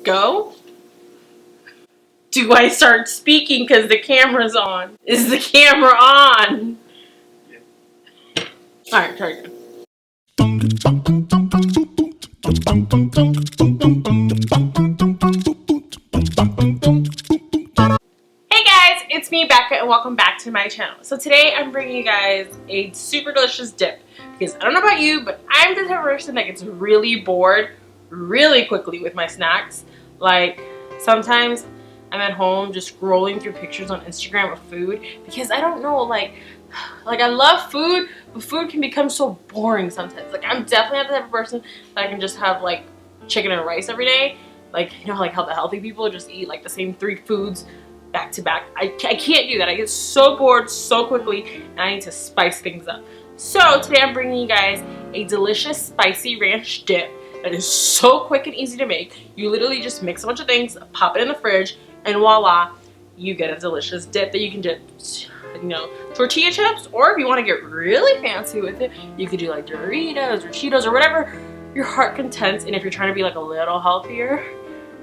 go? Do I start speaking because the camera's on? Is the camera on? Alright, try again. Hey guys, it's me, Becca, and welcome back to my channel. So today I'm bringing you guys a super delicious dip because I don't know about you, but I'm the type of person that gets really bored really quickly with my snacks. Like sometimes I'm at home just scrolling through pictures on Instagram of food because I don't know, like I love food, but food can become so boring sometimes. Like I'm definitely not the type of person that I can just have like chicken and rice every day. Like, you know, like how the healthy people just eat like the same 3 foods back to back. I can't do that. I get so bored so quickly and I need to spice things up. So today I'm bringing you guys a delicious spicy ranch dip that is so quick and easy to make. You literally just mix a bunch of things, pop it in the fridge, and voila, you get a delicious dip that you can dip, you know, tortilla chips, or if you want to get really fancy with it, you could do like Doritos or Cheetos or whatever your heart contents. And if you're trying to be like a little healthier,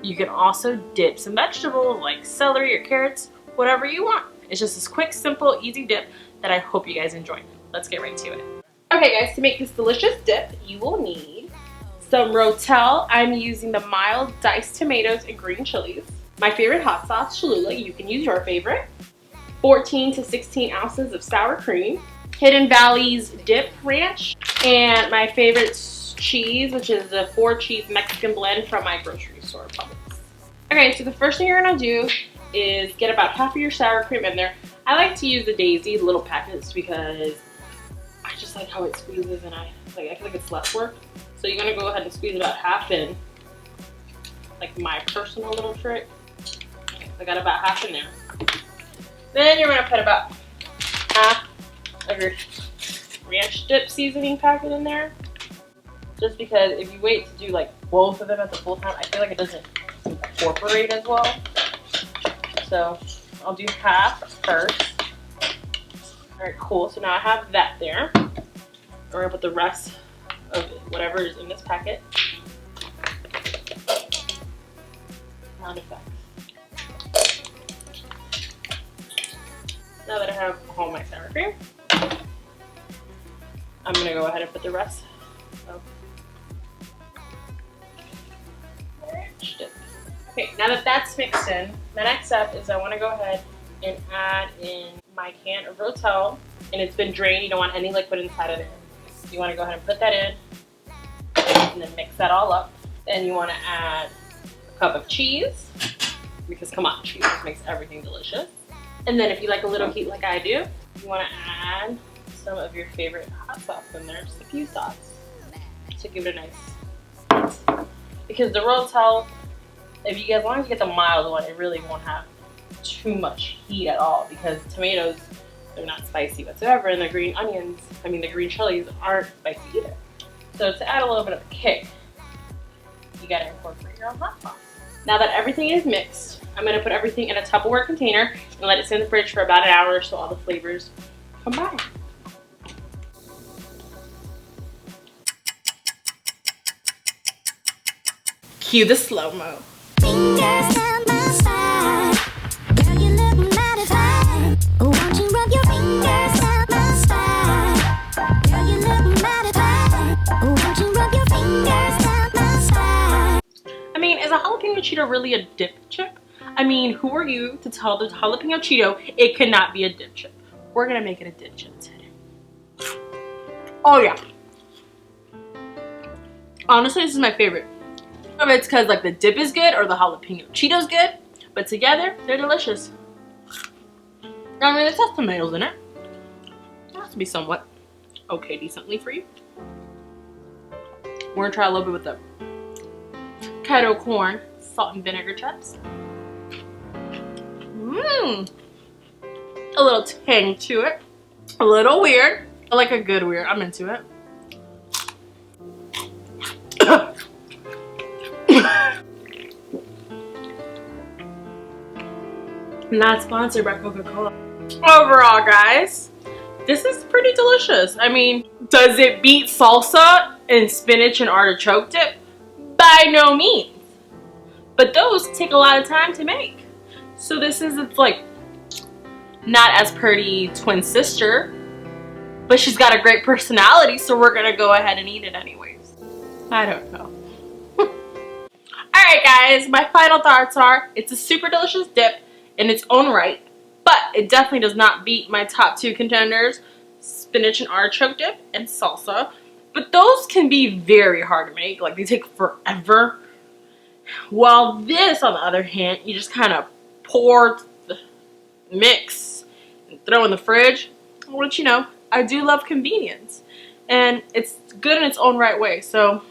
you can also dip some vegetables like celery or carrots, whatever you want. It's just this quick, simple, easy dip that I hope you guys enjoy. Let's get right to it. Okay guys, to make this delicious dip, you will need some Rotel. I'm using the mild diced tomatoes and green chilies. My favorite hot sauce, Cholula. You can use your favorite. 14 to 16 ounces of sour cream. Hidden Valley's dip ranch. And my favorite cheese, which is a 4-cheese Mexican blend from my grocery store, Publix. Okay, so the first thing you're gonna do is get about half of your sour cream in there. I like to use the Daisy little packets because I just like how it squeezes, and I feel like it's less work. So you're gonna go ahead and squeeze about half in, like my personal little trick. Okay, I got about half in there. Then you're gonna put about half of your ranch dip seasoning packet in there. Just because if you wait to do like both of them at the full time, I feel like it doesn't incorporate as well. So I'll do half first. Alright, cool. So now I have that there. We're gonna put the rest of whatever is in this packet. Sound effects. Now that I have all my sour cream, I'm gonna go ahead and put the rest of the ranch dip. Okay, now that that's mixed in, the next step is I want to go ahead and add in my can of Rotel, and it's been drained. You don't want any liquid inside of it. You want to go ahead and put that in, and then mix that all up. Then you want to add a cup of cheese, because come on, cheese makes everything delicious. And then if you like a little heat like I do, you want to add some of your favorite hot sauce in there, just a few dots, to give it a nice heat. Because the Rotel, as long as you get the mild one, it really won't have too much heat at all, because tomatoes, they're not spicy whatsoever, and the green chilies aren't spicy either. So to add a little bit of a kick, you gotta incorporate your own hot sauce. Now that everything is mixed, I'm gonna put everything in a Tupperware container and let it sit in the fridge for about an hour so all the flavors combine. Cue the slow-mo. Fingers down my spine. Girl, you look mighty fine. Won't you rub your fingers down my spine? Girl, you look mighty fine. Won't you rub your fingers down my spine? I mean, is a jalapeno Cheeto really a dip chip? I mean, who are you to tell the jalapeno Cheeto it cannot be a dip chip? We're gonna make it a dip chip today. Oh yeah. Honestly, this is my favorite. If it's because like the dip is good or the jalapeno Cheeto's good, but together they're delicious. I mean, it has tomatoes in it. It has to be somewhat okay, decently for you. We're gonna try a little bit with the kettle corn salt and vinegar chips. A little tang to it. A little weird. I like a good weird. I'm into it. Not sponsored by Coca-Cola. Overall, guys, this is pretty delicious. I mean, does it beat salsa and spinach and artichoke dip? By no means. but those take a lot of time to make. So this is, it's like not as pretty twin sister, but she's got a great personality, so we're gonna go ahead and eat it anyways. I don't know. Alright guys, my final thoughts are, it's a super delicious dip in its own right, but it definitely does not beat my top two contenders, spinach and artichoke dip and salsa. But those can be very hard to make, like they take forever. While this, on the other hand, you just kind of pour, mix, and throw in the fridge. I'll let you know, I do love convenience, and it's good in its own right way. So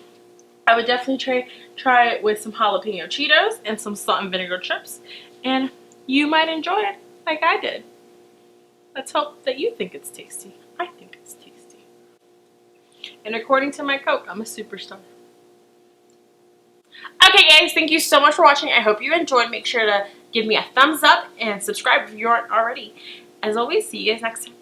I would definitely try it with some jalapeno Cheetos and some salt and vinegar chips, and you might enjoy it like I did. Let's hope that you think it's tasty. I think it's tasty. And according to my Coke, I'm a superstar. Okay guys, thank you so much for watching. I hope you enjoyed. Make sure to give me a thumbs up and subscribe if you aren't already. As always, see you guys next time.